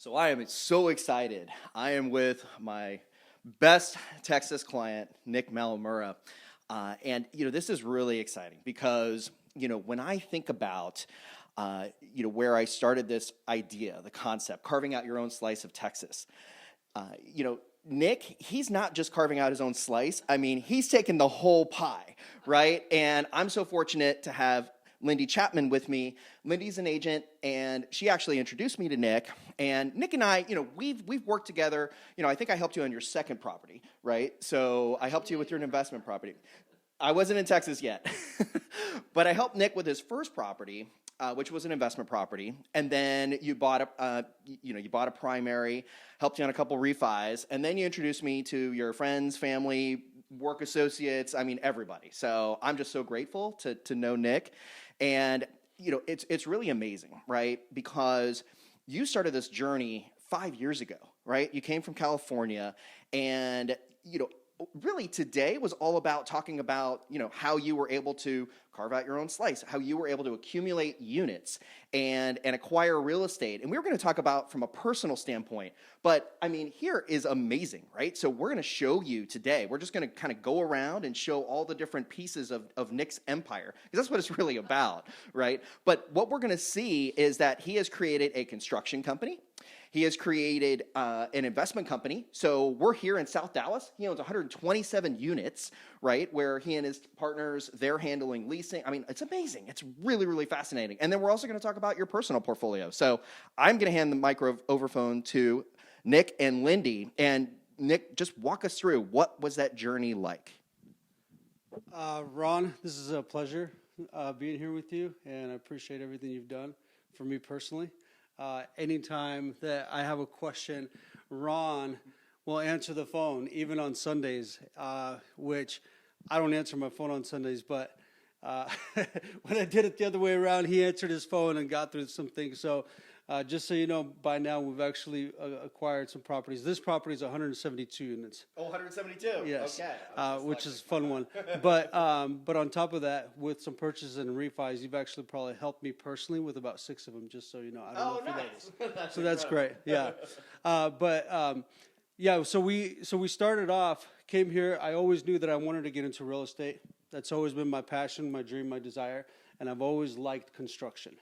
So I am so excited. I am with my best Texas client, Nick Malamura. This is really exciting because, when I think about, where I started this idea, the concept, carving out your own slice of Texas, Nick, he's not just carving out his own slice. I mean, he's taking the whole pie, right? And I'm so fortunate to have Lindy Chapman with me. Lindy's an agent, and she actually introduced me to Nick. And Nick and I, we've worked together. I think I helped you on your second property, right? So I helped you with your investment property. I wasn't in Texas yet, but I helped Nick with his first property, which was an investment property. And then you bought a primary, helped you on a couple refis, and then you introduced me to your friends, family, work associates. I mean, everybody. So I'm just so grateful to know Nick. And, it's really amazing, right? Because you started this journey 5 years ago, right? You came from California, and, really today was all about talking about, how you were able to carve out your own slice, how you were able to accumulate units and acquire real estate. And we were going to talk about from a personal standpoint, but I mean, here is amazing, right? So we're going to show you today, we're just going to kind of go around and show all the different pieces of Nick's empire, because that's what it's really about, right? But what we're going to see is that he has created a construction company. He has created an investment company. So we're here in South Dallas. He owns 127 units, right, where he and his partners, they're handling leasing. I mean, it's amazing. It's really, really fascinating. And then we're also going to talk about your personal portfolio. So I'm going to hand the microphone to Nick and Lindy. And Nick, just walk us through, what was that journey like? Ron, this is a pleasure being here with you, and I appreciate everything you've done for me personally. Anytime that I have a question, Ron will answer the phone, even on Sundays, which I don't answer my phone on Sundays, but when I did it the other way around, he answered his phone and got through some things. So just so you know, by now we've actually acquired some properties. This property is 172 units. Oh, 172? Yes, Okay. which is a fun one. But on top of that, with some purchases and refis, you've actually probably helped me personally with about 6 of them, just so you know. I don't know if nice. That's so that's great, yeah. So we started off, came here. I always knew that I wanted to get into real estate. That's always been my passion, my dream, my desire, and I've always liked construction.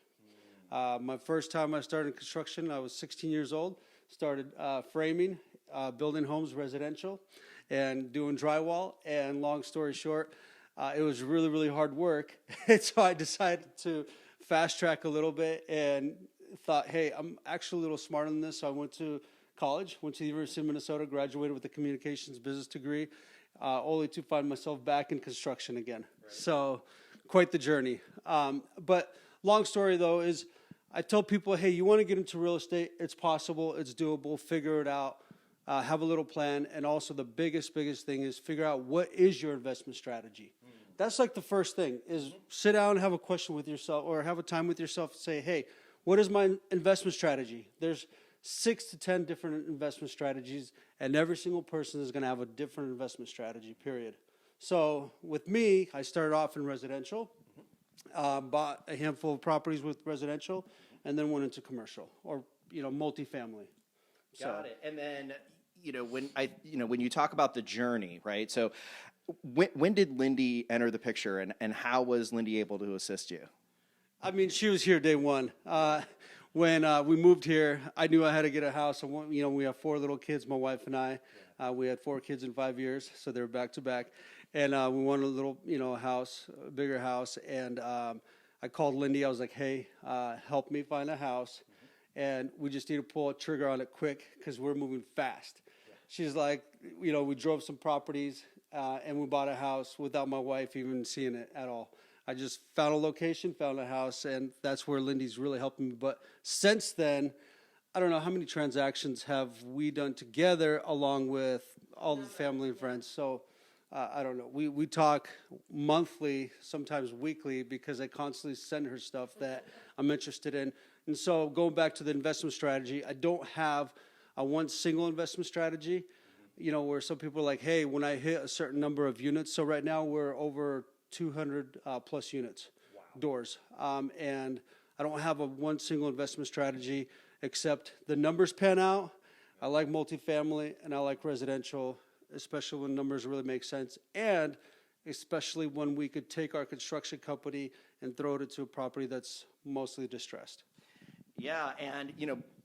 My first time I started construction, I was 16 years old, started framing, building homes residential, and doing drywall. And long story short, it was really, really hard work. And so I decided to fast track a little bit and thought, hey, I'm actually a little smarter than this. So I went to college, went to the University of Minnesota, graduated with a communications business degree, only to find myself back in construction again. Right. So quite the journey. But long story, though, is I tell people, hey, you want to get into real estate, it's possible, it's doable, figure it out, have a little plan, and also the biggest thing is figure out what is your investment strategy. That's like the first thing, is sit down and have a question with yourself, or have a time with yourself and say, hey, what is my investment strategy? There's 6 to 10 different investment strategies, and every single person is going to have a different investment strategy, period. So with me, I started off in residential. Bought a handful of properties with residential, and then went into commercial or multifamily. Got it. And then when you talk about the journey, right? So when did Lindy enter the picture, and how was Lindy able to assist you? I mean, she was here day one. When we moved here, I knew I had to get a house. We have 4 little kids, my wife and I. We had 4 kids in 5 years, so they were back to back. And we wanted a little, house, a bigger house. And I called Lindy. I was like, hey, help me find a house. And we just need to pull a trigger on it quick because we're moving fast. Yeah. She's like, we drove some properties and we bought a house without my wife even seeing it at all. I just found a location, found a house, and that's where Lindy's really helping me. But since then, I don't know how many transactions have we done together along with all the family and friends. So I don't know. We talk monthly, sometimes weekly, because I constantly send her stuff that I'm interested in. And so going back to the investment strategy, I don't have a one single investment strategy, where some people are like, hey, when I hit a certain number of units. So right now we're over 200 plus units, wow, doors. And I don't have a one single investment strategy. except the numbers pan out. I like multifamily and I like residential, especially when numbers really make sense, and especially when we could take our construction company and throw it into a property that's mostly distressed. Yeah, and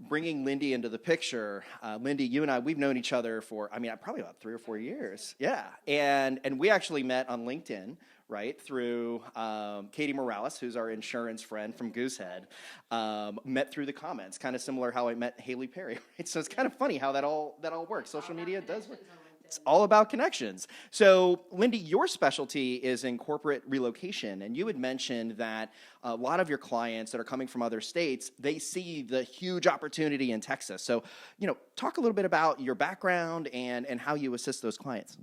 bringing Lindy into the picture, Lindy, you and I, we've known each other for, probably about 3 or 4 years. Yeah, and we actually met on LinkedIn, right, through Katie Morales, who's our insurance friend from Goosehead. Met through the comments, kind of similar how I met Haley Perry. Right? So it's kind of funny how that all works. Social media does work. It's all about connections. So, Lindy, your specialty is in corporate relocation, and you had mentioned that a lot of your clients that are coming from other states, they see the huge opportunity in Texas. So, talk a little bit about your background and how you assist those clients.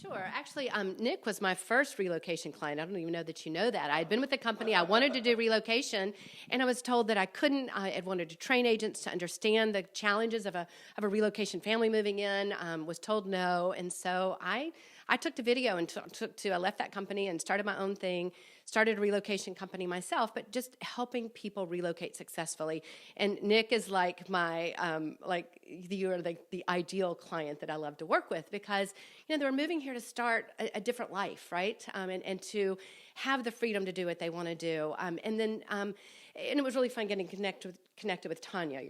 Sure. Actually, Nick was my first relocation client. I don't even know that you know that. I had been with the company. I wanted to do relocation, and I was told that I couldn't. I had wanted to train agents to understand the challenges of a relocation family moving in. Was told no, and so I took to video and I left that company and started my own thing. Started a relocation company myself, but just helping people relocate successfully. And Nick is like my you are the ideal client that I love to work with, because they were moving here to start a different life, right? And to have the freedom to do what they want to do. And it was really fun getting connected with Tanya.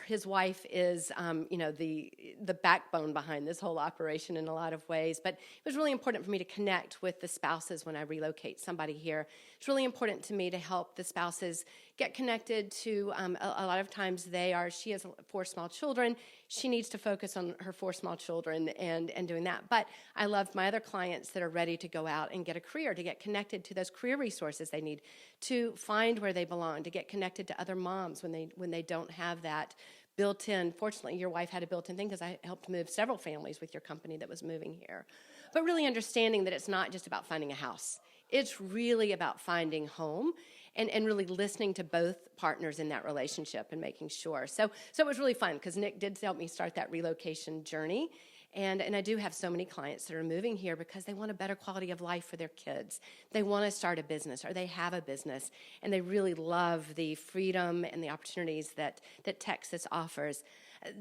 His wife is, the backbone behind this whole operation in a lot of ways. But it was really important for me to connect with the spouses when I relocate somebody here. It's really important to me to help the spouses get connected to. A lot of times she has 4 small children. She needs to focus on her 4 small children and doing that. But I love my other clients that are ready to go out and get a career, to get connected to those career resources they need, to find where they belong, to get connected to other moms when they don't have that built-in. Fortunately, your wife had a built-in thing, because I helped move several families with your company that was moving here. But really understanding that it's not just about finding a house. It's really about finding home and really listening to both partners in that relationship and making sure. So it was really fun, because Nick did help me start that relocation journey. And I do have so many clients that are moving here because they want a better quality of life for their kids. They want to start a business, or they have a business, and they really love the freedom and the opportunities that Texas offers.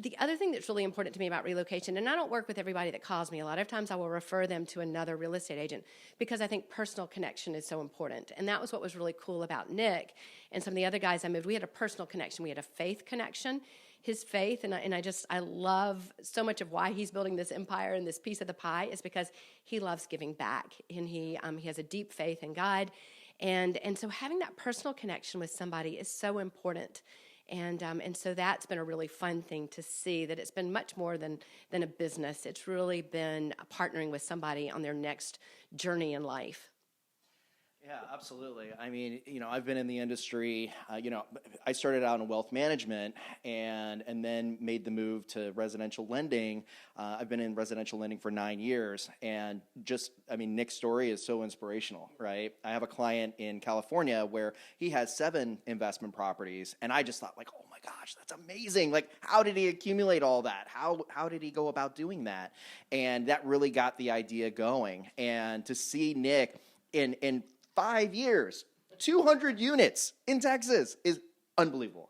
The other thing that's really important to me about relocation, and I don't work with everybody that calls me. A lot of times I will refer them to another real estate agent, because I think personal connection is so important. And that was what was really cool about Nick and some of the other guys I moved. We had a personal connection. We had a faith connection. His faith, and I love so much of why he's building this empire and this piece of the pie, is because he loves giving back, and he has a deep faith in God, and so having that personal connection with somebody is so important, and so that's been a really fun thing to see, that it's been much more than a business. It's really been partnering with somebody on their next journey in life. Yeah, absolutely. I've been in the industry. I started out in wealth management and then made the move to residential lending. I've been in residential lending for 9 years, and Nick's story is so inspirational, right? I have a client in California where he has 7 investment properties, and I just thought, oh my gosh, that's amazing. How did he accumulate all that? How did he go about doing that? And that really got the idea going. And to see Nick in 5 years, 200 units in Texas is unbelievable.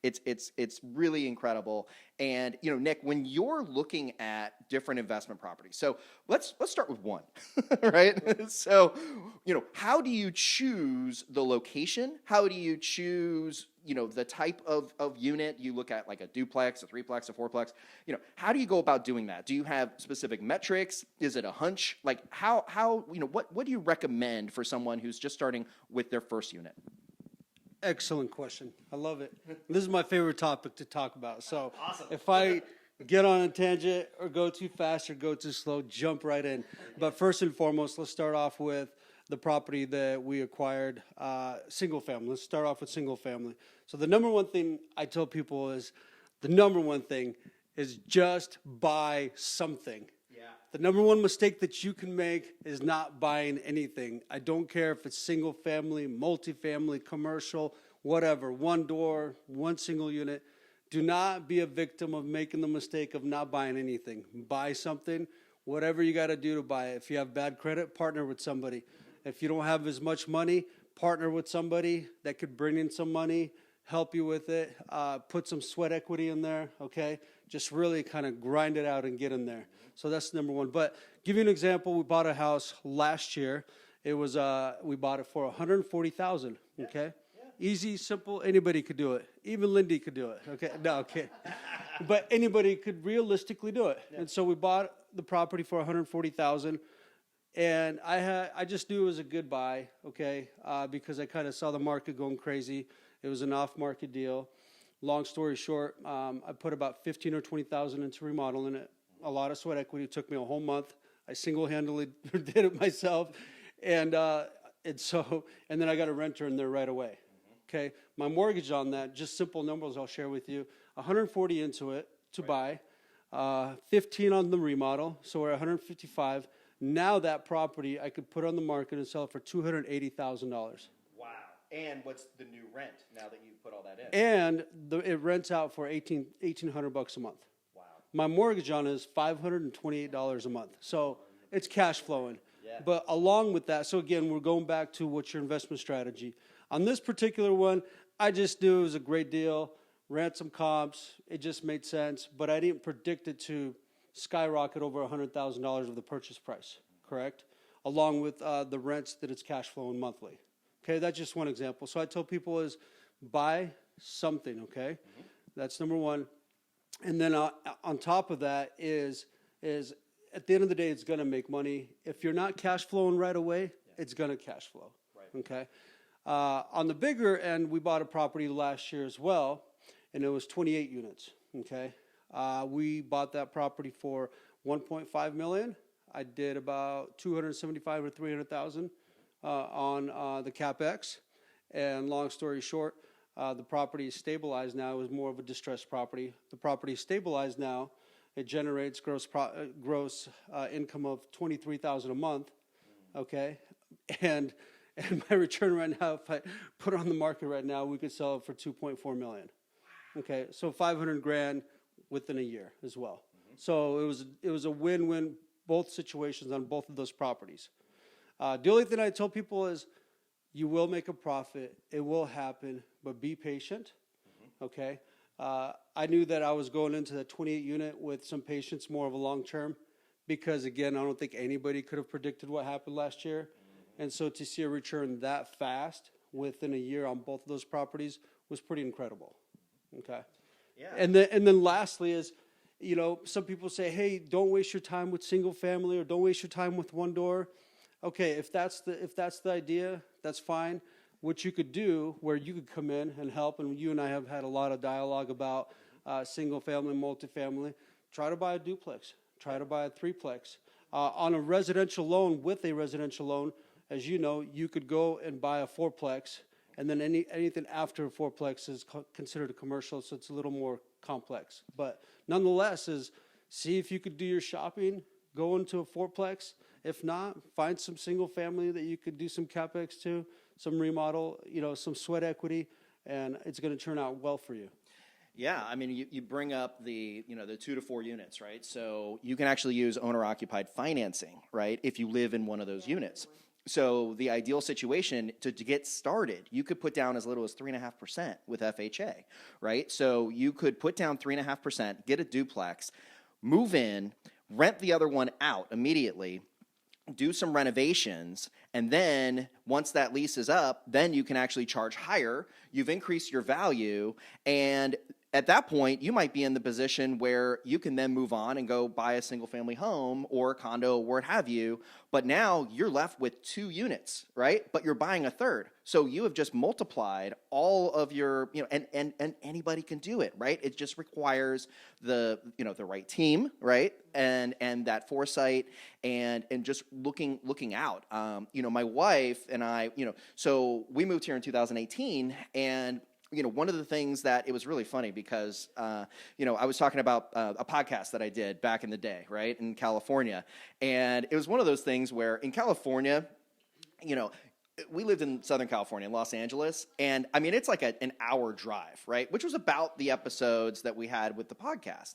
It's really incredible. And Nick, when you're looking at different investment properties, so let's start with one, right? So, how do you choose the location? How do you choose the type of unit? You look at like a duplex, a threeplex, a fourplex. How do you go about doing that? Do you have specific metrics? Is it a hunch? What do you recommend for someone who's just starting with their first unit? Excellent question. I love it. This is my favorite topic to talk about. So Awesome. If I get on a tangent or go too fast or go too slow, jump right in. But first and foremost, let's start off with the property that we acquired, single family. Let's start off with single family. So the number one thing I tell people is just buy something. Yeah. The number one mistake that you can make is not buying anything. I don't care if it's single family, multifamily, commercial, whatever, one door, one single unit. Do not be a victim of making the mistake of not buying anything. Buy something, whatever you got to do to buy it. If you have bad credit, partner with somebody. If you don't have as much money, partner with somebody that could bring in some money, help you with it, put some sweat equity in there, okay? Just really kind of grind it out and get in there. So that's number one. But give you an example, we bought a house last year. It was, we bought it for $140,000, okay? Easy, simple, anybody could do it. Even Lindy could do it, okay? No, okay. But anybody could realistically do it. And so we bought the property for $140,000. And I just knew it was a good buy, okay, because I kind of saw the market going crazy. It was an off-market deal. Long story short, I put about $15,000 or $20,000 into remodeling it. A lot of sweat equity. It took me a whole month. I single-handedly did it myself, and then I got a renter in there right away. Okay, my mortgage on that, just simple numbers I'll share with you. $140 into it to buy, $15 on the remodel, so we're at $155. Now that property I could put on the market and sell it for $280,000. Wow. And what's the new rent now that you put all that in? And it rents out for $1,800 a month. Wow. My mortgage on it is $528 a month. So it's cash flowing. Yeah. But along with that, so again, we're going back to what's your investment strategy. On this particular one, I just knew it was a great deal, ran some comps, it just made sense, but I didn't predict it to skyrocket over $100,000 of the purchase price, correct? Along with the rents that it's cash flowing monthly. Okay, that's just one example. So I tell people is buy something, okay? Mm-hmm. That's number one. And then on top of that is at the end of the day, it's going to make money. If you're not cash flowing right away, it's going to cash flow, right. Okay? On the bigger end, we bought a property last year as well, and it was 28 units, okay? We bought that property for $1.5 million. I did about $275,000 or $300,000 on the CapEx. And long story short, the property is stabilized now. It was more of a distressed property. The property is stabilized now. It generates gross income of $23,000 a month. Okay, and my return right now, if I put it on the market right now, we could sell it for $2.4 million. Okay, so $500,000 within a year as well. Mm-hmm. So it was a win-win, both situations on both of those properties. The only thing I tell people is you will make a profit. It will happen, but be patient, mm-hmm. Okay? I knew that I was going into the 28 unit with some patience, more of a long-term, because, again, I don't think anybody could have predicted what happened last year. Mm-hmm. And so to see a return that fast within a year on both of those properties was pretty incredible, okay? Yeah. And then lastly is, you know, some people say, hey, don't waste your time with single family or don't waste your time with one door. Okay, if that's the idea, that's fine. What you could do, where you could come in and help, and you and I have had a lot of dialogue about single family, multifamily, try to buy a duplex, try to buy a threeplex. On a residential loan, with a residential loan, as you know, you could go and buy a fourplex, and then anything after a fourplex is considered a commercial, so it's a little more complex. But nonetheless, is see if you could do your shopping, go into a fourplex. If not, find some single family that you could do some CapEx to, some remodel, you know, some sweat equity, and it's going to turn out well for you. Yeah, I mean, you bring up the 2 to 4 units, right? So you can actually use owner-occupied financing, right, if you live in one of those units. So the ideal situation to get started, you could put down as little as 3.5% with FHA, right? So you could put down 3.5%, get a duplex, move in, rent the other one out immediately, do some renovations, and then once that lease is up, then you can actually charge higher. You've increased your value, and at that point, you might be in the position where you can then move on and go buy a single-family home or a condo or what have you, but now you're left with 2 units, right? But you're buying a third. So you have just multiplied all of your, and anybody can do it, right? It just requires the right team, right? And that foresight and just looking out. My wife and I, so we moved here in 2018, and one of the things that it was really funny because, I was talking about a podcast that I did back in the day, right, in California. And it was one of those things where in California, we lived in Southern California, in Los Angeles. And, I mean, it's like an hour drive, right, which was about the episodes that we had with the podcast.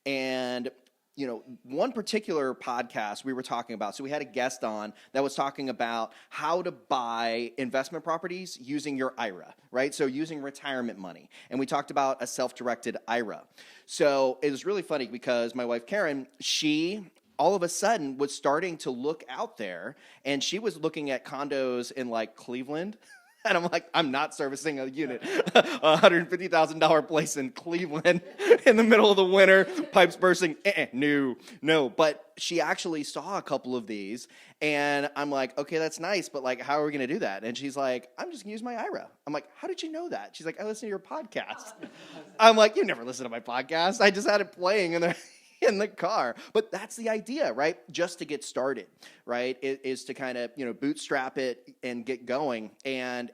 And one particular podcast we were talking about, so we had a guest on that was talking about how to buy investment properties using your IRA, right? So using retirement money. And we talked about a self-directed IRA. So it was really funny because my wife, Karen, she all of a sudden was starting to look out there, and she was looking at condos in like Cleveland. And I'm like, I'm not servicing a unit, a $150,000 place in Cleveland in the middle of the winter, pipes bursting. No. But she actually saw a couple of these, and I'm like, okay, that's nice, but like, how are we going to do that? And she's like, I'm just going to use my IRA. I'm like, how did you know that? She's like, I listen to your podcast. I'm like, you never listen to my podcast. I just had it playing in the car. But that's the idea, right? Just to get started, right? Is to kind of, bootstrap it and get going. And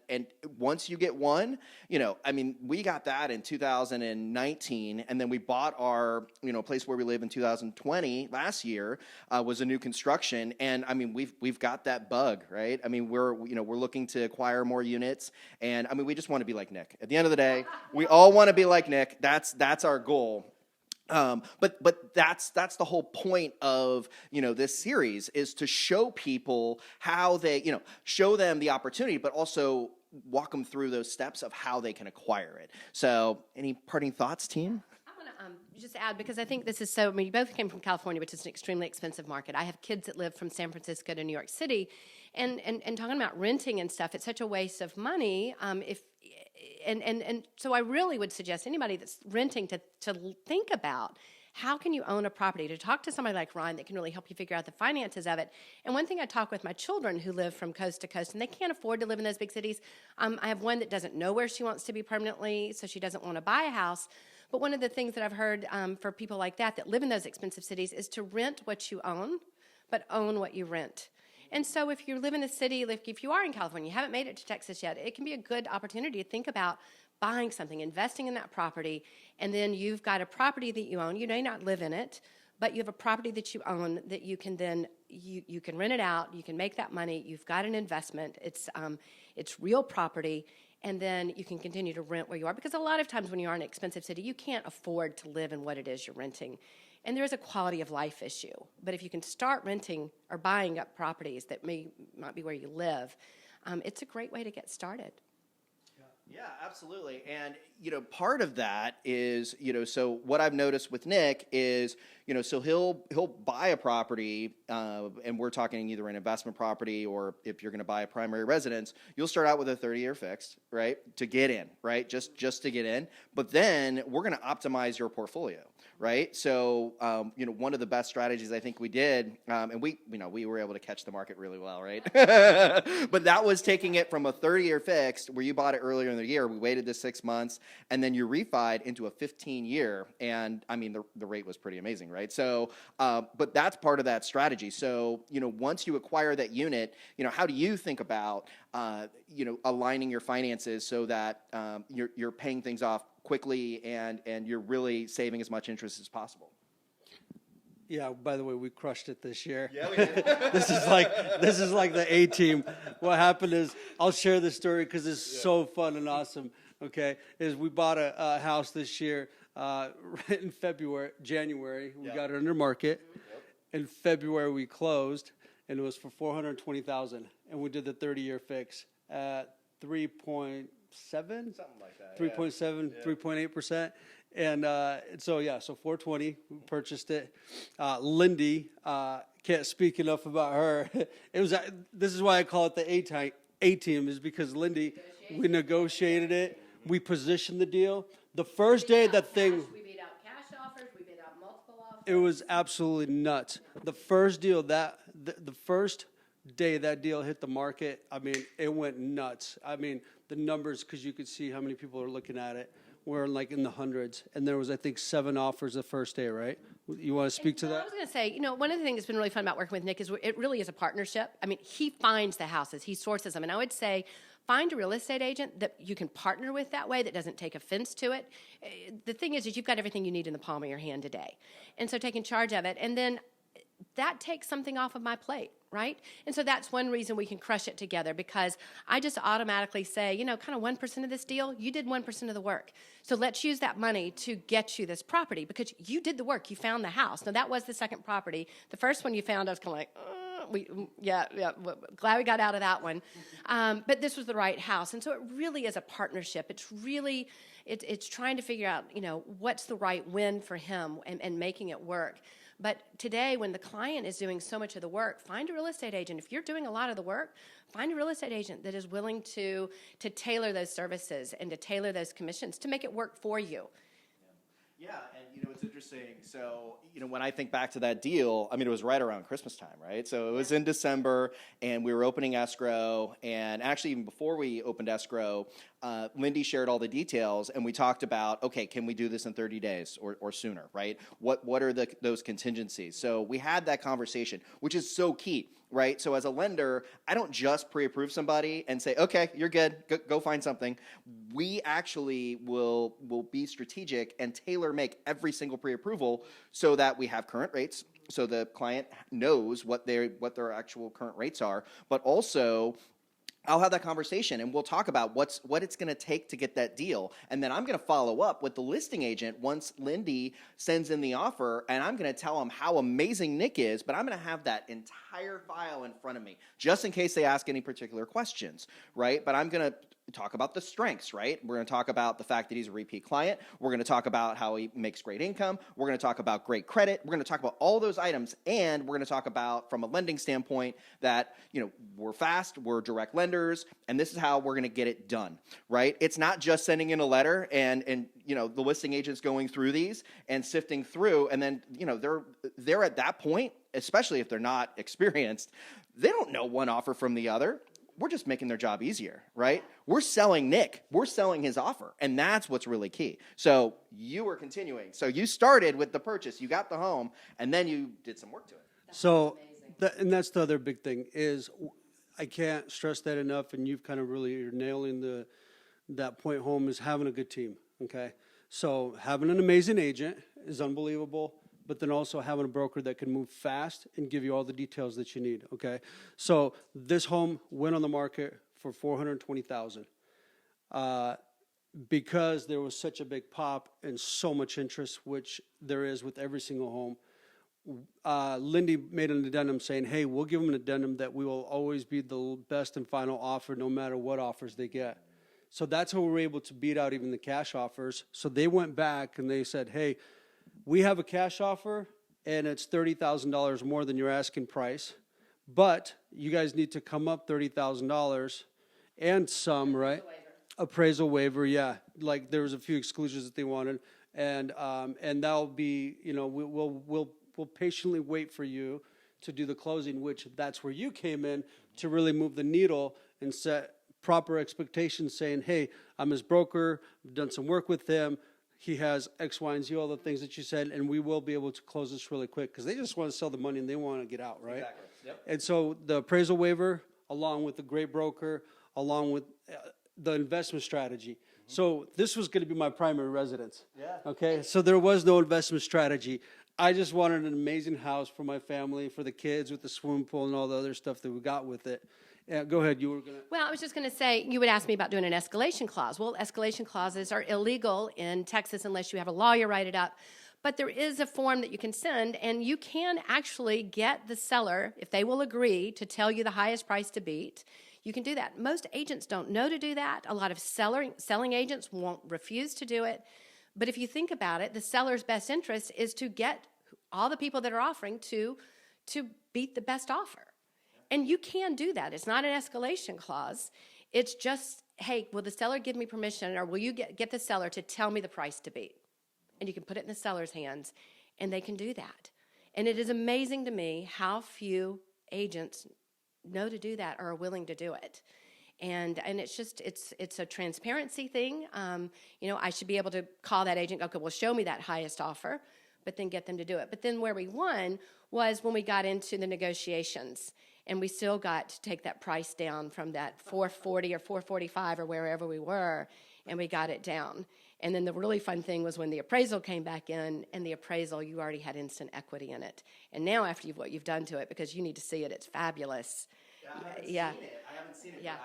once you get one, we got that in 2019, and then we bought our, place where we live in 2020 last year, was a new construction. And we've got that bug, right? We're looking to acquire more units, and we just want to be like Nick. At the end of the day, we all want to be like Nick. That's our goal. But that's the whole point of, this series, is to show people how they, show them the opportunity, but also walk them through those steps of how they can acquire it. So any parting thoughts, team? I want to just add, because I think this is so, you both came from California, which is an extremely expensive market. I have kids that live from San Francisco to New York City, and talking about renting and stuff, it's such a waste of money. So I really would suggest anybody that's renting to think about, how can you own a property, to talk to somebody like Ryan that can really help you figure out the finances of it. And one thing I talk with my children who live from coast to coast, and they can't afford to live in those big cities. I have one that doesn't know where she wants to be permanently, so she doesn't want to buy a house. But one of the things that I've heard for people like that live in those expensive cities is to rent what you own, but own what you rent. And so if you live in a city, if you are in California, you haven't made it to Texas yet, it can be a good opportunity to think about buying something, investing in that property, and then you've got a property that you own. You may not live in it, but you have a property that you own that you can then, you can rent it out, you can make that money, you've got an investment, it's real property, and then you can continue to rent where you are. Because a lot of times when you are in an expensive city, you can't afford to live in what it is you're renting. And there is a quality of life issue. But if you can start renting or buying up properties that might be where you live, it's a great way to get started. Yeah, absolutely. And, part of that is, so what I've noticed with Nick is, so he'll buy a property, and we're talking either an investment property, or if you're going to buy a primary residence, you'll start out with a 30-year fixed, right, to get in, right, just to get in. But then we're going to optimize your portfolio, right? So, one of the best strategies I think we did, and we were able to catch the market really well, right? But that was taking it from a 30-year fixed, where you bought it earlier in the year, we waited the 6 months, and then you refied into a 15-year, and the rate was pretty amazing, right? So, but that's part of that strategy. So, once you acquire that unit, how do you think about, aligning your finances so that you're paying things off quickly and you're really saving as much interest as possible? Yeah, by the way, we crushed it this year. Yeah, we did. This is like the A team. What happened is, I'll share this story because it's so fun and awesome. Okay, is we bought a house this year in January. We got it under market. Yep. In February we closed, and it was for $420,000, and we did the 30-year fix at 3.7, something like that. 3.7, 3.8%. And so 420, we purchased it. Lindy, can't speak enough about her. This is why I call it the A team, is because Lindy, we negotiated it, we positioned the deal. The first day that thing, we made out cash offers, we made out multiple offers. it was absolutely nuts. The first deal the first day that deal hit the market, it went nuts. The numbers, because you could see how many people are looking at it, were like in the hundreds, and there was, I think, 7 offers the first day, right? You want to speak to that? I was going to say, one of the things that's been really fun about working with Nick is it really is a partnership. He finds the houses, he sources them, and I would say find a real estate agent that you can partner with that way, that doesn't take offense to it. The thing is you've got everything you need in the palm of your hand today, and so taking charge of it, and then that takes something off of my plate. right? And so that's one reason we can crush it together, because I just automatically say, kind of 1% of this deal, you did 1% of the work. So let's use that money to get you this property, because you did the work. You found the house. Now, that was the second property. The first one you found, I was kind of like, glad we got out of that one. But this was the right house. And so it really is a partnership. It's really, it's trying to figure out, what's the right win for him and making it work. But today, when the client is doing so much of the work, find a real estate agent. If you're doing a lot of the work, find a real estate agent that is willing to tailor those services and to tailor those commissions to make it work for you. Yeah, and it's interesting. So, when I think back to that deal, I mean, it was right around Christmas time, right? So it was in December, and we were opening escrow, and actually even before we opened escrow, Lindy shared all the details, and we talked about, okay, can we do this in 30 days or sooner, right? What are those contingencies? So we had that conversation, which is so key, right? So as a lender, I don't just pre-approve somebody and say, okay, you're good, go find something. We actually will be strategic and tailor make every single pre-approval so that we have current rates, so the client knows what their actual current rates are, but also I'll have that conversation and we'll talk about what it's going to take to get that deal. And then I'm going to follow up with the listing agent once Lindy sends in the offer, and I'm going to tell them how amazing Nick is, but I'm going to have that entire file in front of me just in case they ask any particular questions, right? But I'm going to talk about the strengths, right? We're going to talk about the fact that he's a repeat client. We're going to talk about how he makes great income. We're going to talk about great credit. We're going to talk about all those items, and we're going to talk about, from a lending standpoint, that we're fast, we're direct lenders, and this is how we're going to get it done, right? It's not just sending in a letter and the listing agent's going through these and sifting through, and then they're at that point, especially if they're not experienced, they don't know one offer from the other. We're just making their job easier, right? We're selling Nick. We're selling his offer, and that's what's really key. So you were continuing. So you started with the purchase. You got the home, and then you did some work to it. And that's the other big thing is I can't stress that enough, and you've kind of you're nailing that point home, is having a good team, okay? So having an amazing agent is unbelievable, but then also having a broker that can move fast and give you all the details that you need, okay? So this home went on the market for $420,000 because there was such a big pop and so much interest, which there is with every single home. Lindy made an addendum saying, hey, we'll give them an addendum that we will always be the best and final offer no matter what offers they get. So that's how we were able to beat out even the cash offers. So they went back and they said, hey, we have a cash offer, and it's $30,000 more than your asking price, but you guys need to come up $30,000 and some, right? Appraisal waiver, yeah. Like there was a few exclusions that they wanted, and that'll be, we'll patiently wait for you to do the closing, which that's where you came in to really move the needle and set proper expectations, saying, hey, I'm his broker, I've done some work with him. He has X, Y, and Z, all the things that you said, and we will be able to close this really quick because they just want to sell the money and they want to get out, right? Exactly. Yep. And so the appraisal waiver, along with the great broker, along with the investment strategy. Mm-hmm. So this was going to be my primary residence. Yeah. Okay, so there was no investment strategy. I just wanted an amazing house for my family, for the kids, with the swimming pool and all the other stuff that we got with it. Yeah, go ahead. You were going to. Well, I was just going to say, you would ask me about doing an escalation clause. Well, escalation clauses are illegal in Texas unless you have a lawyer write it up. But there is a form that you can send, and you can actually get the seller, if they will agree, to tell you the highest price to beat. You can do that. Most agents don't know to do that. A lot of selling agents won't refuse to do it. But if you think about it, the seller's best interest is to get all the people that are offering to beat the best offer. And you can do that. It's not an escalation clause. It's just, hey, will the seller give me permission, or will you get the seller to tell me the price to beat? And you can put it in the seller's hands, and they can do that. And it is amazing to me how few agents know to do that or are willing to do it. And it's just, it's a transparency thing. I should be able to call that agent, okay, well, show me that highest offer, but then get them to do it. But then where we won was when we got into the negotiations. And we still got to take that price down from that $440 or $445 or wherever we were, and we got it down. And then the really fun thing was when the appraisal came back in, and the appraisal, you already had instant equity in it. And now after what you've done to it, because you need to see it, it's fabulous. Yeah. I haven't seen it. Yeah.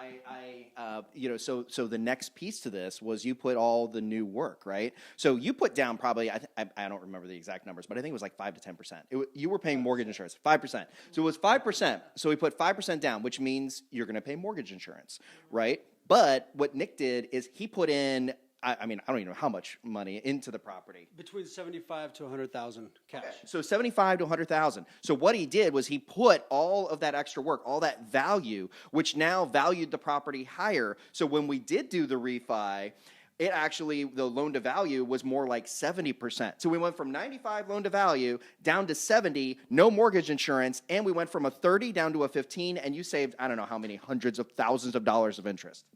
So the next piece to this was you put all the new work, right? So you put down probably, I don't remember the exact numbers, but I think it was like 5 to 10%. You were paying mortgage insurance, 5%. So it was 5%. So we put 5% down, which means you're going to pay mortgage insurance, right? But what Nick did is he put in, I don't even know how much money into the property. Between 75 to 100,000 cash. Okay. So 75 to 100,000. So what he did was he put all of that extra work, all that value, which now valued the property higher. So when we did do the refi, it actually, the loan to value was more like 70%. So we went from 95 loan to value down to 70, no mortgage insurance, and we went from a 30 down to a 15, and you saved, I don't know how many hundreds of thousands of dollars of interest.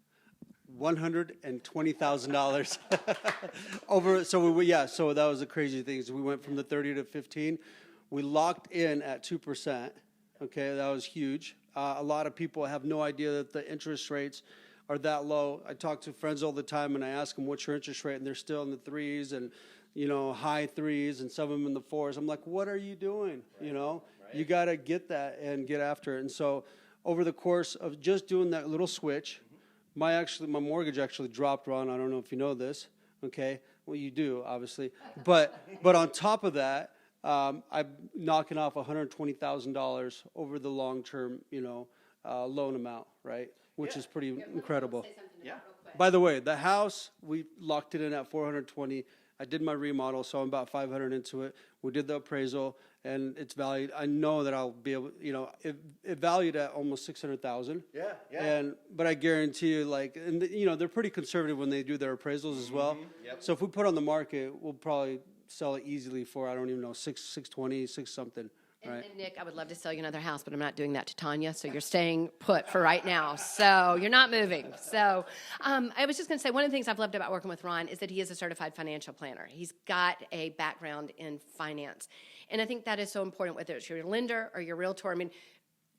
$120,000 over. So that was the crazy thing. So we went from the 30 to 15. We locked in at 2%. Okay, that was huge. A lot of people have no idea that the interest rates are that low. I talk to friends all the time, and I ask them, "What's your interest rate?" And they're still in the threes and high threes, and some of them in the fours. I'm like, "What are you doing?" You got to get that and get after it. And so over the course of just doing that little switch. My mortgage actually dropped, Ron. I don't know if you know this. Okay, well you do obviously, but on top of that, I'm knocking off $120,000 over the long term, loan amount, right? Which is pretty incredible. Yeah. By the way, the house we locked it in at 420. I did my remodel, so I'm about 500 into it. We did the appraisal, and it's valued. I know that I'll be able, it valued at almost 600,000. Yeah. But I guarantee you, they're pretty conservative when they do their appraisals as well. Yep. So if we put on the market, we'll probably sell it easily for, I don't even know, 620, 6 something. Right. And Nick, I would love to sell you another house, but I'm not doing that to Tanya, so you're staying put for right now. So you're not moving. So I was just going to say, one of the things I've loved about working with Ron is that he is a certified financial planner. He's got a background in finance. And I think that is so important, whether it's your lender or your realtor. I mean,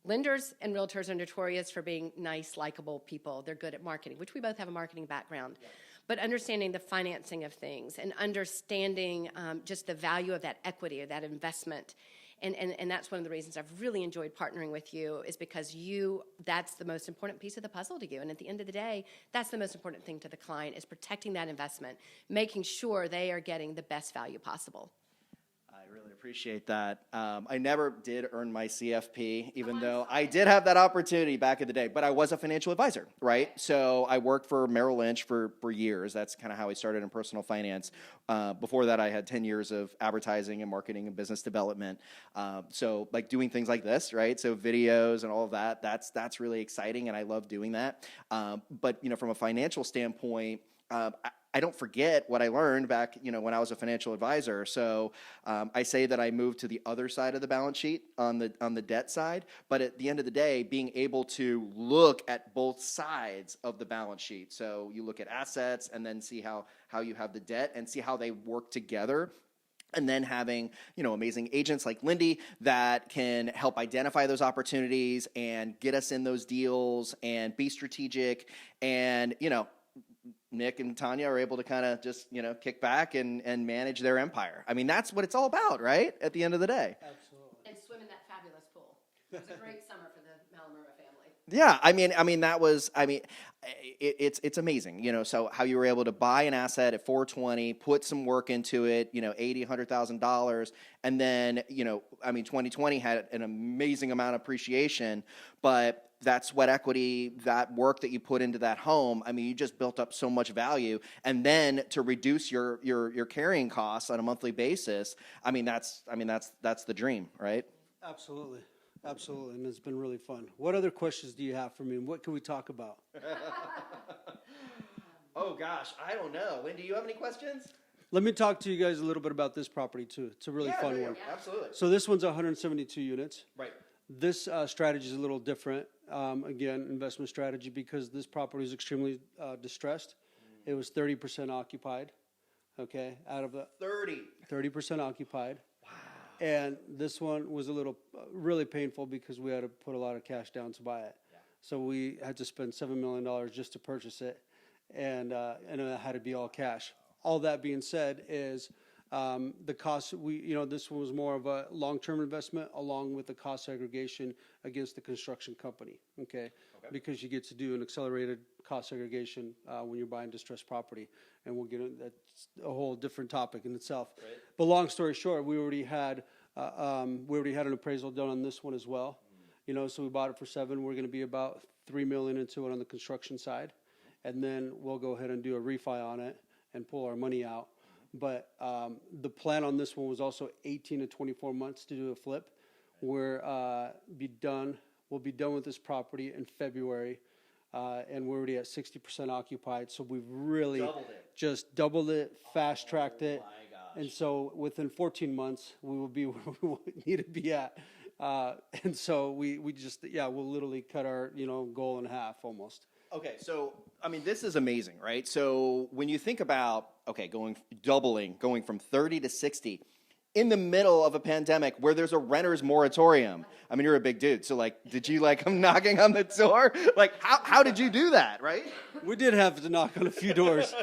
lenders and realtors are notorious for being nice, likable people. They're good at marketing, which we both have a marketing background. Yeah. But understanding the financing of things and understanding just the value of that equity or that investment. And that's one of the reasons I've really enjoyed partnering with you is because that's the most important piece of the puzzle to you. And at the end of the day, that's the most important thing to the client is protecting that investment, making sure they are getting the best value possible. I really appreciate that. I never did earn my CFP, even though I did have that opportunity back in the day, but I was a financial advisor, right? So I worked for Merrill Lynch for years. That's kind of how I started in personal finance. Before that, I had 10 years of advertising and marketing and business development. So like doing things like this, right? So videos and all of that, that's really exciting, and I love doing that. But from a financial standpoint, I don't forget what I learned back, when I was a financial advisor. So I say that I moved to the other side of the balance sheet on the debt side. But at the end of the day, being able to look at both sides of the balance sheet. So you look at assets and then see how you have the debt and see how they work together. And then having, amazing agents like Lindy that can help identify those opportunities and get us in those deals and be strategic. And, Nick and Tanya are able to kind of just, kick back and manage their empire. I mean, that's what it's all about, right? At the end of the day. Absolutely. And swim in that fabulous pool. It was a great summer for the Malamura family. Yeah, it's amazing, so how you were able to buy an asset at 420, put some work into it, $80,000, $100,000, and then, 2020 had an amazing amount of appreciation, but that sweat equity, that work that you put into that home, you just built up so much value, and then to reduce your carrying costs on a monthly basis, that's the dream, right? Absolutely. Absolutely, and it's been really fun. What other questions do you have for me, and what can we talk about? Oh, gosh, I don't know. Lindy, do you have any questions? Let me talk to you guys a little bit about this property, too. It's a really fun one. Absolutely. So this one's 172 units. Right. This strategy is a little different, again, investment strategy, because this property is extremely distressed. It was 30% occupied, okay, out of the 30% occupied. And this one was a little really painful because we had to put a lot of cash down to buy it. Yeah. So we had to spend $7 million just to purchase it, and it had to be all cash. all that being said is the cost, this was more of a long-term investment along with the cost segregation against the construction company, okay? Because you get to do an accelerated cost segregation when you're buying distressed property, and we'll get into that's a whole different topic in itself. Right. But long story short, we already had an appraisal done on this one as well. So we bought it for $7 million. We're going to be about $3 million into it on the construction side, and then we'll go ahead and do a refi on it and pull our money out. But the plan on this one was also 18 to 24 months to do a flip. We'll be done with this property in February, and we're already at 60% occupied. So we've really just doubled it, fast-tracked it. And so within 14 months, we will be where we need to be at. And so we just, we'll literally cut our, goal in half almost. Okay, so, this is amazing, right? So when you think about, going from 30 to 60, in the middle of a pandemic where there's a renter's moratorium. You're a big dude, so, did you, come knocking on the door? How did you do that, right? We did have to knock on a few doors.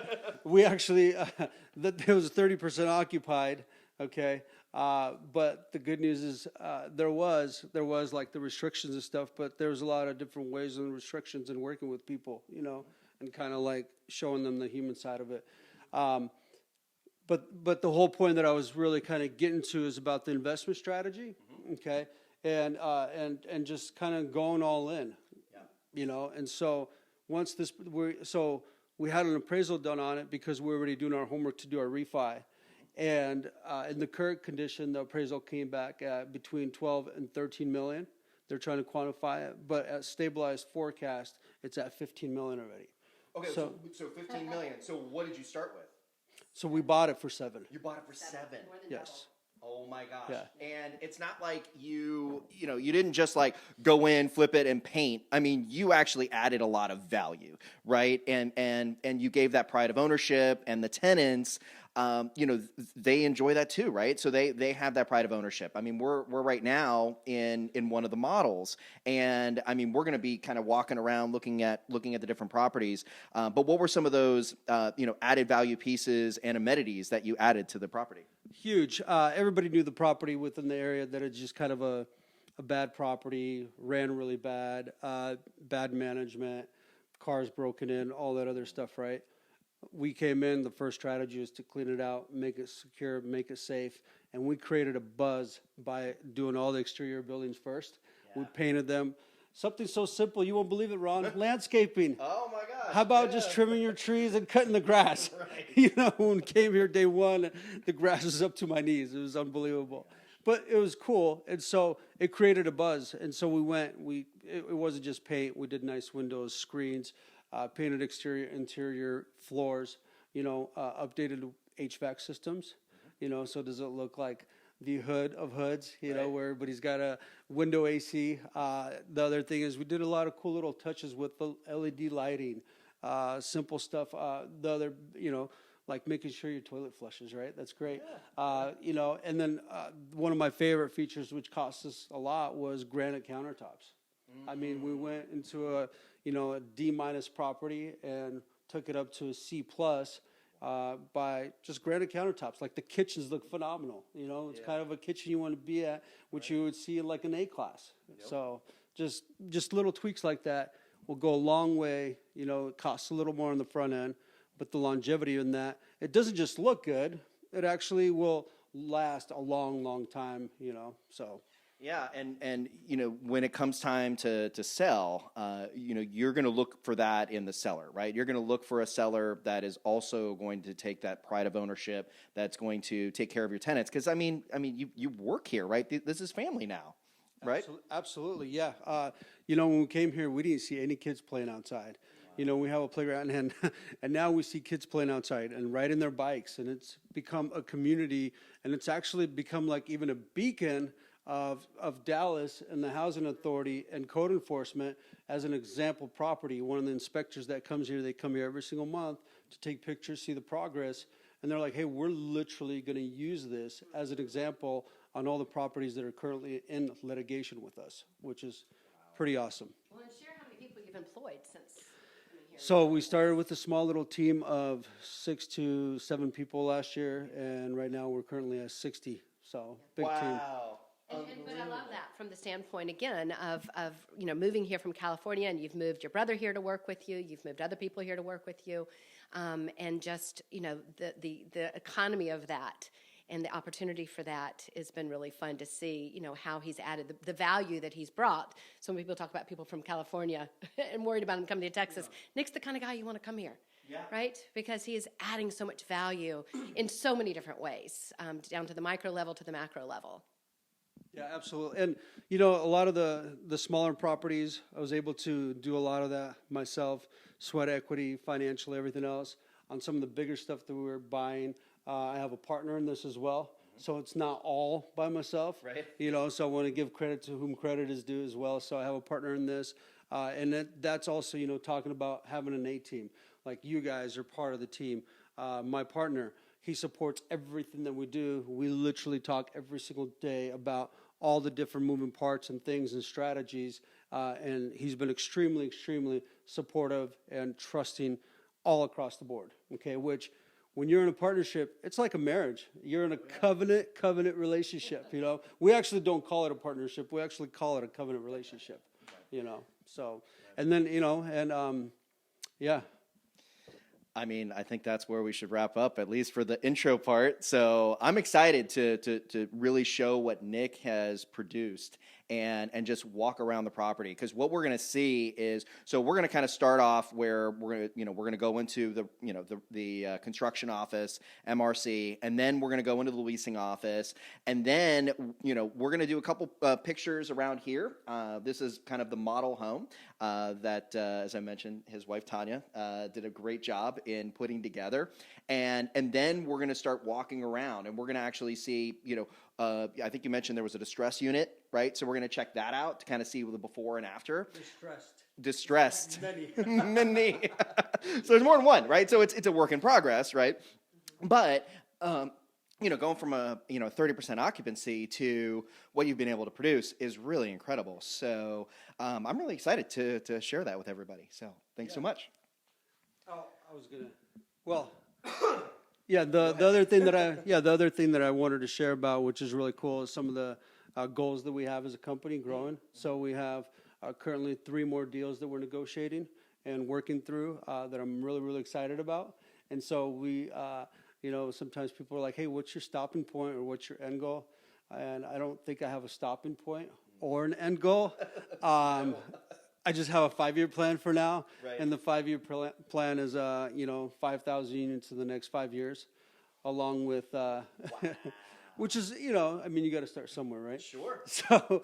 We actually, it was 30% occupied, okay? But the good news is there was like the restrictions and stuff, but there was a lot of different ways and restrictions in working with people, and kind of like showing them the human side of it. But the whole point that I was really kind of getting to is about the investment strategy, okay, and just kind of going all in, and so once we had an appraisal done on it because we were already doing our homework to do our refi. And in the current condition, the appraisal came back at between 12 and 13 million. They're trying to quantify it, but at stabilized forecast, it's at 15 million already. Okay, so 15 million. So what did you start with? So we bought it for 7. You bought it for 7. Yes. Oh my gosh. Yeah. And it's not like you didn't just go in, flip it, and paint. You actually added a lot of value, right? And you gave that pride of ownership, and the tenants, they enjoy that too, right? So they have that pride of ownership. We're right now in one of the models, and we're going to be kind of walking around looking at the different properties. But what were some of those added value pieces and amenities that you added to the property? Huge. Everybody knew the property within the area that it's just kind of a bad property, ran really bad, bad management, cars broken in, all that other stuff, right? We came in, the first strategy was to clean it out, make it secure, make it safe, and we created a buzz by doing all the exterior buildings first. Yeah. We painted them. Something so simple, you won't believe it, Ron, landscaping. Oh my gosh. How about just trimming your trees and cutting the grass? Right. When we came here day one, the grass was up to my knees. It was unbelievable. But it was cool, and so it created a buzz. And so it wasn't just paint. We did nice windows, screens, painted exterior, interior floors, updated HVAC systems, so does it look like the hood of hoods, right, where everybody's got a window AC. The other thing is we did a lot of cool little touches with the LED lighting, simple stuff. The other, like making sure your toilet flushes, right? That's great. Yeah. And then one of my favorite features, which cost us a lot, was granite countertops. Mm-hmm. We went into a D- property and took it up to a C+ by just granite countertops. Like the kitchens look phenomenal. It's kind of a kitchen you want to be at, which you would see in like an A class. Yep. So just little tweaks like that will go a long way. It costs a little more on the front end, but the longevity in that, it doesn't just look good. It actually will last a long, long time. So. Yeah, and when it comes time to sell, you're going to look for that in the seller, right? You're going to look for a seller that is also going to take that pride of ownership, that's going to take care of your tenants. Because you work here, right? This is family now, right? Absolutely, yeah. When we came here, we didn't see any kids playing outside. Wow. We have a playground, and now we see kids playing outside and riding their bikes, and it's become a community, and it's actually become like even a beacon of Dallas and the Housing Authority and code enforcement as an example property. One of the inspectors that comes here, they come here every single month to take pictures, see the progress, and they're like, hey, we're literally going to use this as an example on all the properties that are currently in litigation with us, which is pretty awesome. Well, and share how many people you've employed since coming here. So we started with a small little team of 6 to 7 people last year, and right now we're currently at 60. So big team. Wow. But I love that from the standpoint, again, of moving here from California, and you've moved your brother here to work with you, you've moved other people here to work with you, and just, the economy of that and the opportunity for that has been really fun to see, how he's added the value that he's brought. So when people talk about people from California and worried about him coming to Texas, Nick's the kind of guy you want to come here. Yeah. Right? Because he is adding so much value in so many different ways, down to the micro level to the macro level. Yeah, absolutely. And, a lot of the smaller properties, I was able to do a lot of that myself, sweat equity, financial, everything else. On some of the bigger stuff that we were buying, I have a partner in this as well. So it's not all by myself. Right. So I want to give credit to whom credit is due as well. So I have a partner in this. And that's also, talking about having an A team. Like you guys are part of the team. My partner, he supports everything that we do. We literally talk every single day about all the different moving parts and things and strategies. And he's been extremely, extremely supportive and trusting all across the board. Okay, which when you're in a partnership, it's like a marriage. You're in a covenant relationship, We actually don't call it a partnership. We actually call it a covenant relationship, So, and then, yeah. I mean, I think that's where we should wrap up, at least for the intro part. So I'm excited to really show what Nick has produced and just walk around the property, because what we're going to see is, so we're going to kind of start off where we're going to go into the construction office, MRC, and then we're going to go into the leasing office, and then we're going to do a couple pictures around here. This is kind of the model home that, as I mentioned, his wife Tanya did a great job in putting together, and then we're going to start walking around, and we're going to actually see, I think you mentioned there was a distress unit, right? So we're going to check that out to kind of see the before and after. Distressed. Many. So there's more than one, right? So it's a work in progress, right? But going from a 30% occupancy to what you've been able to produce is really incredible. So I'm really excited to share that with everybody. So thanks so much. Oh, I was gonna. Well, yeah. The other thing that I wanted to share about, which is really cool, is some of the goals that we have as a company growing. So we have currently 3 more deals that we're negotiating and working through that I'm really, really excited about. And so we, sometimes people are like, "Hey, what's your stopping point or what's your end goal?" And I don't think I have a stopping point or an end goal. I just have a 5-year plan for now, right. And the 5-year plan is, 5,000 units in the next 5 years, along with, which is, you got to start somewhere, right? Sure. So,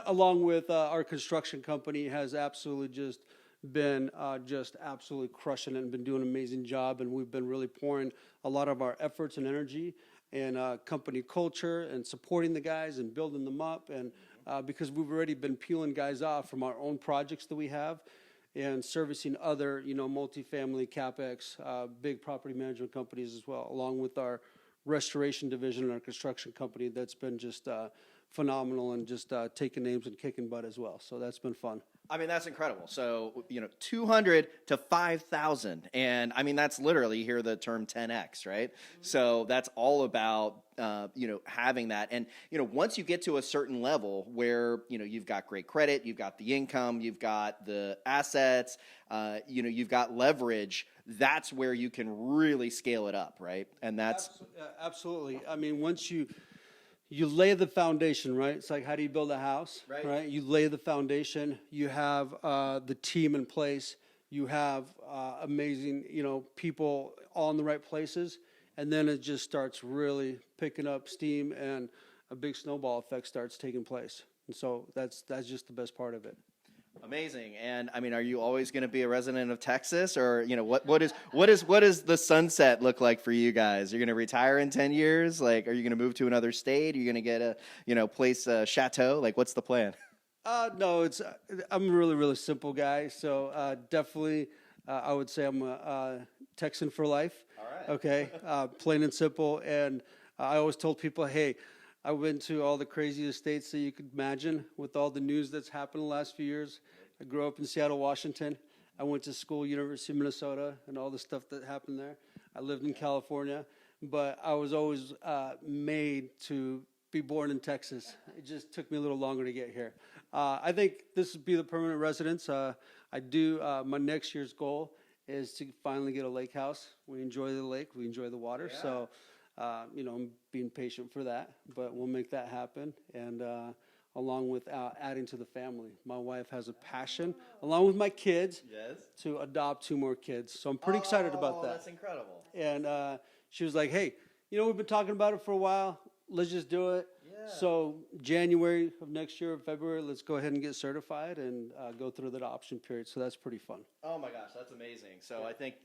along with our construction company has absolutely just been absolutely crushing it and been doing an amazing job, and we've been really pouring a lot of our efforts and energy in company culture and supporting the guys and building them up, and because we've already been peeling guys off from our own projects that we have and servicing other, multifamily CapEx, big property management companies as well, along with our restoration division and our construction company that's been just phenomenal and just taking names and kicking butt as well. So that's been fun. I mean, that's incredible. So, 200 to 5,000. And I mean, that's literally, you hear the term 10X, right? Mm-hmm. So that's all about, having that. And, once you get to a certain level where, you've got great credit, you've got the income, you've got the assets, you've got leverage, that's where you can really scale it up, right? And that's... Absolutely. I mean, once you lay the foundation, right? It's like, how do you build a house, right? You lay the foundation. You have the team in place. You have amazing, people all in the right places. And then it just starts really picking up steam, and a big snowball effect starts taking place. And so that's just the best part of it. Amazing. And I mean, are you always going to be a resident of Texas, or what does the sunset look like for you guys? You're going to retire in 10 years? Like, are you going to move to another state? Are you going to get a place, chateau? Like, what's the plan? No, I'm a really, really simple guy. So definitely, I would say I'm a Texan for life. All right. Okay. Plain and simple. And I always told people, hey, I went to all the craziest states that you could imagine with all the news that's happened in the last few years. I grew up in Seattle, Washington. I went to school, University of Minnesota, and all the stuff that happened there. I lived in California, but I was always made to be born in Texas. It just took me a little longer to get here. I think this would be the permanent residence. My next year's goal is to finally get a lake house. We enjoy the lake, we enjoy the water, so I'm being patient for that, but we'll make that happen. And along with adding to the family, my wife has a passion, along with my kids, to adopt 2 more kids. So I'm pretty excited about that. That's incredible. And she was like, "Hey, we've been talking about it for a while. Let's just do it." So January of next year, February, let's go ahead and get certified and go through that option period. So that's pretty fun. Oh my gosh, that's amazing. So I think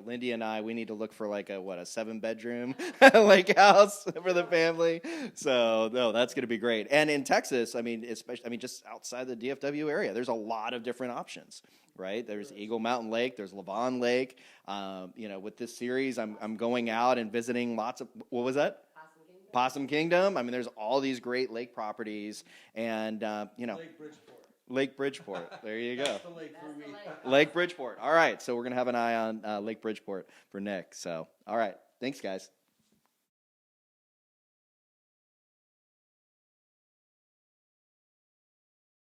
Lindy and I, we need to look for like a 7-bedroom lake house for the family. So no, that's going to be great. And in Texas, especially just outside the DFW area, there's a lot of different options. Right? There's Eagle Mountain Lake. There's Lavon Lake. With this series, I'm going out and visiting lots of. What was that? Possum Kingdom. There's all these great lake properties, and Lake Bridgeport. There you go. That's the lake for me. Lake Bridgeport. All right, so we're gonna have an eye on Lake Bridgeport for Nick. So, all right, thanks, guys.